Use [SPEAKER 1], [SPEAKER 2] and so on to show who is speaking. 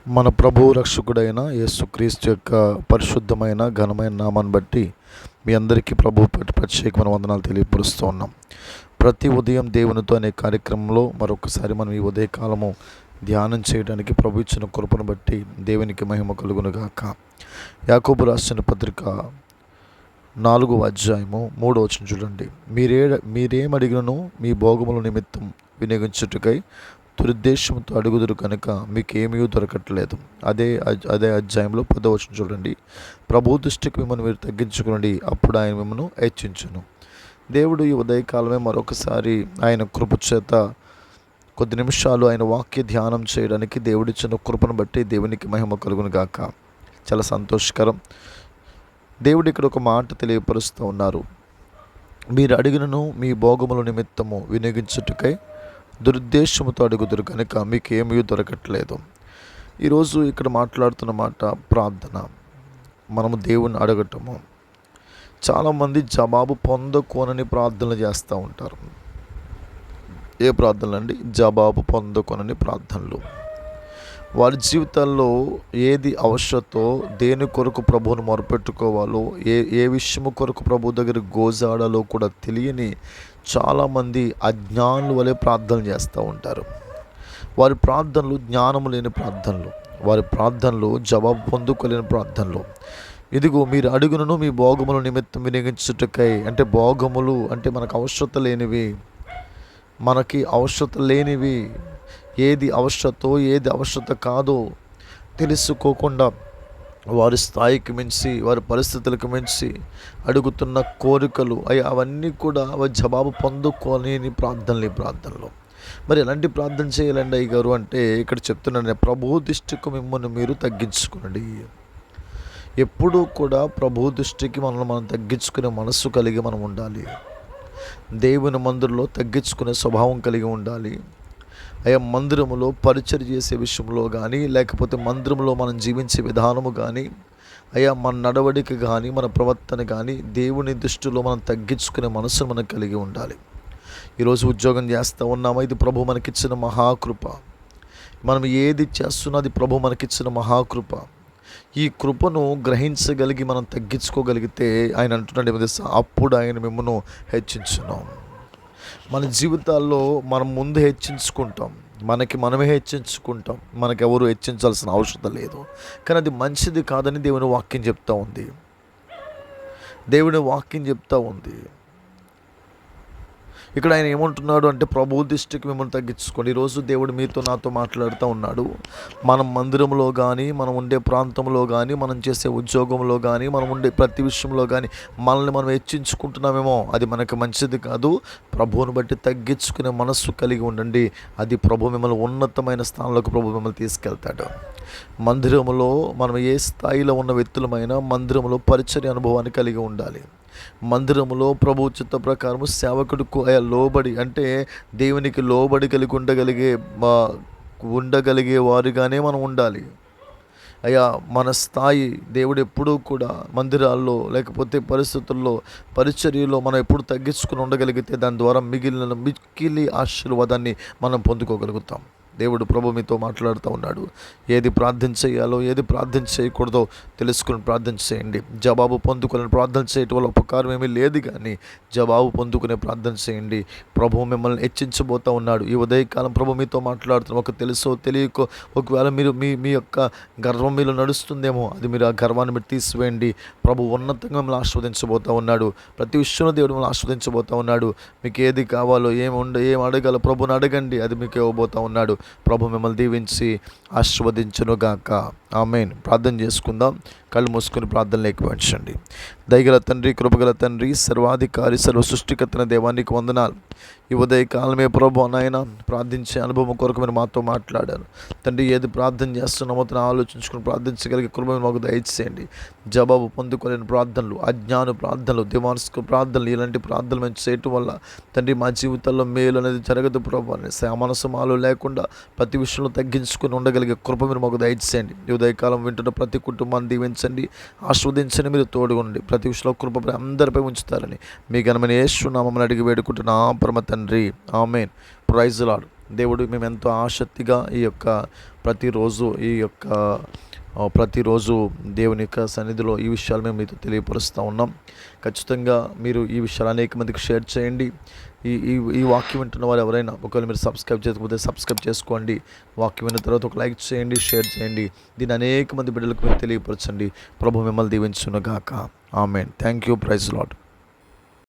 [SPEAKER 1] మన ప్రభువు రక్షకుడైన యేసుక్రీస్తు యొక్క పరిశుద్ధమైన ఘనమైన నామాన్ని బట్టి మీ అందరికీ ప్రభు ప్రత్యేకమైన వందనాలు తెలియపరుస్తూ ఉన్నాం. ప్రతి ఉదయం దేవునితో అనే కార్యక్రమంలో మరొకసారి మనం ఈ ఉదయకాలము ధ్యానం చేయడానికి ప్రభు ఇచ్చిన కృపను బట్టి దేవునికి మహిమ కలుగునుగాక. యాకోబు రాసిన పత్రిక 4వ అధ్యాయము 3వ వచనం చూడండి. మీరేమడిగినను మీ భోగముల నిమిత్తం వినియోగించుటకై దురుద్దేశంతో అడుగుదురు కనుక మీకేమీ దొరకట్లేదు. అదే అధ్యాయంలో 10వ వచనం చూడండి. ప్రభు దృష్టికి మిమ్మల్ని మీరు తగ్గించుకోండి, అప్పుడు ఆయన మిమ్మల్ని హెచ్చించును. దేవుడు ఈ ఉదయకాలమే మరొకసారి ఆయన కృప చేత కొద్ది నిమిషాలు ఆయన వాక్య ధ్యానం చేయడానికి దేవుడిచ్చిన కృపను బట్టి దేవునికి మహిమ కలుగును గాక. చాలా సంతోషకరం. దేవుడు ఇక్కడ ఒక మాట తెలియపరుస్తూ ఉన్నారు. మీరు అడిగినను మీ భోగముల నిమిత్తము వినియోగించుటకై దురుద్దేశముతో అడుగుదురు కనుక మీకు ఏమీ దొరకట్లేదు. ఈరోజు ఇక్కడ మాట్లాడుతున్న మాట ప్రార్థన. మనము దేవుని అడగటము. చాలామంది జవాబు పొందకోనని ప్రార్థనలు చేస్తూ ఉంటారు. ఏ ప్రార్థనలు అండి? జవాబు పొందకోనని ప్రార్థనలు. వారి జీవితాల్లో ఏది అవసరతో, దేని కొరకు ప్రభువును మొరపెట్టుకోవాలో, ఏ విషయము కొరకు ప్రభు దగ్గర గోజాడాలో కూడా తెలియని చాలామంది అజ్ఞానుల వలె ప్రార్థనలు చేస్తూ ఉంటారు. వారి ప్రార్థనలు జ్ఞానము లేని ప్రార్థనలు, వారి ప్రార్థనలు జవాబు పొందుకోలేని ప్రార్థనలు. ఇదిగో మీరు అడుగునను మీ భోగముల నిమిత్తం వినియోగించుటకై. అంటే భోగములు అంటే మనకు అవసరత లేనివి, మనకి అవసరత లేనివి. ఏది అవసరతో ఏది అవసరత కాదో తెలుసుకోకుండా వారి స్థాయికి మించి, వారి పరిస్థితులకు మించి అడుగుతున్న కోరికలు అవన్నీ కూడా జవాబు పొందుకోలేని ప్రార్థనలు. మరి ఎలాంటి ప్రార్థన చేయాలండి అయ్యగారు అంటే ఇక్కడ చెప్తున్నాను, ప్రభు దృష్టికి మిమ్మల్ని మీరు తగ్గించుకోండి. ఎప్పుడూ కూడా ప్రభు దృష్టికి మనల్ని మనం తగ్గించుకునే మనస్సు కలిగి మనం ఉండాలి. దేవుని మందిరంలో తగ్గించుకునే స్వభావం కలిగి ఉండాలి. మందిరములో పరిచర్య చేసే విషయంలో కానీ, లేకపోతే మందిరంలో మనం జీవించే విధానము కానీ, మన నడవడిక కానీ, మన ప్రవర్తన కానీ దేవుని దృష్టిలో మనం తగ్గించుకునే మనసును మనం కలిగి ఉండాలి. ఈరోజు ఉద్యోగం చేస్తూ ఉన్నామా? ఇది ప్రభు మనకిచ్చిన మహాకృప. మనం ఏది చేస్తున్నా అది ప్రభు మనకిచ్చిన మహాకృప. ఈ కృపను గ్రహించగలిగి మనం తగ్గించుకోగలిగితే ఆయన అంటున్నాడు, అప్పుడు ఆయన మిమ్మల్ని హెచ్చించును. మన జీవితాల్లో మనం ముందు హెచ్చించుకుంటాం, మనమే హెచ్చించుకుంటాం. మనకెవరు హెచ్చించాల్సిన అవసరం లేదు. కానీ అది మంచిది కాదని దేవుని వాక్యం చెప్తూ ఉంది. ఇక్కడ ఆయన ఏమంటున్నాడు అంటే ప్రభు దృష్టికి మిమ్మల్ని తగ్గించుకోండి. ఈరోజు దేవుడు మీతో నాతో మాట్లాడుతూ ఉన్నాడు. మనం మందిరంలో కానీ, మనం ఉండే ప్రాంతంలో కానీ, మనం చేసే ఉద్యోగంలో కానీ, మనం ఉండే ప్రతి విషయంలో కానీ మనల్ని మనం హెచ్చించుకుంటున్నామేమో, అది మనకు మంచిది కాదు. ప్రభువుని బట్టి తగ్గించుకునే మనస్సు కలిగి ఉండండి. అది ప్రభు మిమ్మల్ని ఉన్నతమైన స్థానంలోకి ప్రభు మిమ్మల్ని తీసుకెళ్తాడు. మందిరంలో మనం ఏ స్థాయిలో ఉన్న వ్యక్తులమైనా మందిరంలో పరిచర్య అనుభవాన్ని కలిగి ఉండాలి. మందిరములో ప్రభు చిత్త ప్రకారము సేవకుడికి లోబడి, అంటే దేవునికి లోబడి కలిగి ఉండగలిగే వారిగానే మనం ఉండాలి. మన స్థాయి దేవుడు ఎప్పుడూ కూడా మందిరాల్లో లేకపోతే పరిస్థితుల్లో పరిచర్యలో మనం ఎప్పుడు తగ్గించుకుని ఉండగలిగితే దాని ద్వారా మిగిలి ఆశీర్వాదాన్ని మనం పొందుకోగలుగుతాం. దేవుడు ప్రభు మీతో మాట్లాడుతూ ఉన్నాడు. ఏది ప్రార్థన చేయాలో, ఏది ప్రార్థన చేయకూడదో తెలుసుకుని ప్రార్థన చేయండి. జవాబు పొందుకునే ప్రార్థన చేయటం వల్ల ఉపకారం ఏమీ లేదు, కానీ జవాబు పొందుకునే ప్రార్థన చేయండి. ప్రభు మిమ్మల్ని హెచ్చించబోతూ ఉన్నాడు. ఈ ఉదయకాలం ప్రభు మీతో మాట్లాడుతున్నాం. ఒక తెలుసో తెలియకో ఒకవేళ మీరు మీ యొక్క గర్వం మీలో నడుస్తుందేమో, అది మీరు ఆ గర్వాన్ని మీరు తీసివేయండి. ప్రభు ఉన్నతంగా మిమ్మల్ని ఆస్వాదించబోతూ ఉన్నాడు. ప్రతి విషయంలో దేవుడు మిమ్మల్ని ఆస్వాదించబోతూ ఉన్నాడు. మీకు ఏది కావాలో, ఏం అడగాలో ప్రభుని అడగండి, అది మీకు ఇవ్వబోతూ ఉన్నాడు. ప్రభు మిమ్మల్ని దీవించి ఆశీర్వదించునుగాక. ఆమేన్. ప్రార్థన చేసుకుందాం. కళ్ళు మూసుకొని ప్రార్థనలు ఎక్కువంచండి. దయగల తండ్రి, కృపగల తండ్రి, సర్వాధికారి, సర్వ సృష్టికర్తైన దేవానికి వందనాలు. ఈ ఉదయకాలమే ప్రభు నాయన ప్రార్థించే అనుభవం కొరకు మీరు మాతో మాట్లాడారు తండ్రి. ఏది ప్రార్థన చేస్తున్నామో తను ఆలోచించుకుని ప్రార్థించగలిగే కృప మాకు దయచేయండి. జవాబు పొందుకోలేని ప్రార్థనలు, అజ్ఞాన ప్రార్థనలు, దివాన్స్కు ప్రార్థనలు, ఇలాంటి ప్రార్థనలు మేము చేయటం వల్ల తండ్రి మా జీవితంలో మేలు అనేది జరగదు ప్రభు. మనసు మాలో లేకుండా ప్రతి విషయంలో తగ్గించుకుని ఉండగలిగే కృప మీరు మాకు దయచేయండి. ఈ ఉదయకాలం వింటున్న ప్రతి కుటుంబాన్ని దీవించండి, ఆస్వాదించండి. మీరు తోడుగుండి ప్రతి విషయంలో కృప అందరిపై ఉంచుతారని మీ ఘనమైన యేసు నామమున అడిగి వేడుకుంటున్నా పరమ తండ్రి. ఆమేన్. Praise the lord. దేవుడు మేము ఎంతో ఆసక్తిగా ఈ యొక్క ప్రతిరోజు ప్రతిరోజు దేవుని యొక్క సన్నిధిలో ఈ విషయాలు మేము మీతో తెలియపరుస్తూ ఉన్నాం. ఖచ్చితంగా మీరు ఈ విషయాలు అనేక మందికి షేర్ చేయండి. ఈ ఈ ఈ వాక్యం వింటున్న వారు ఎవరైనా ఒకవేళ మీరు సబ్స్క్రైబ్ చేయకపోతే సబ్స్క్రైబ్ చేసుకోండి. వాక్యం విన్న తర్వాత ఒక లైక్ చేయండి, షేర్ చేయండి. దీన్ని అనేక మంది బిడ్డలకు మీరు తెలియపరచండి. ప్రభు మిమ్మల్ని దీవించును గాక. Amen. Thank you. Praise lord.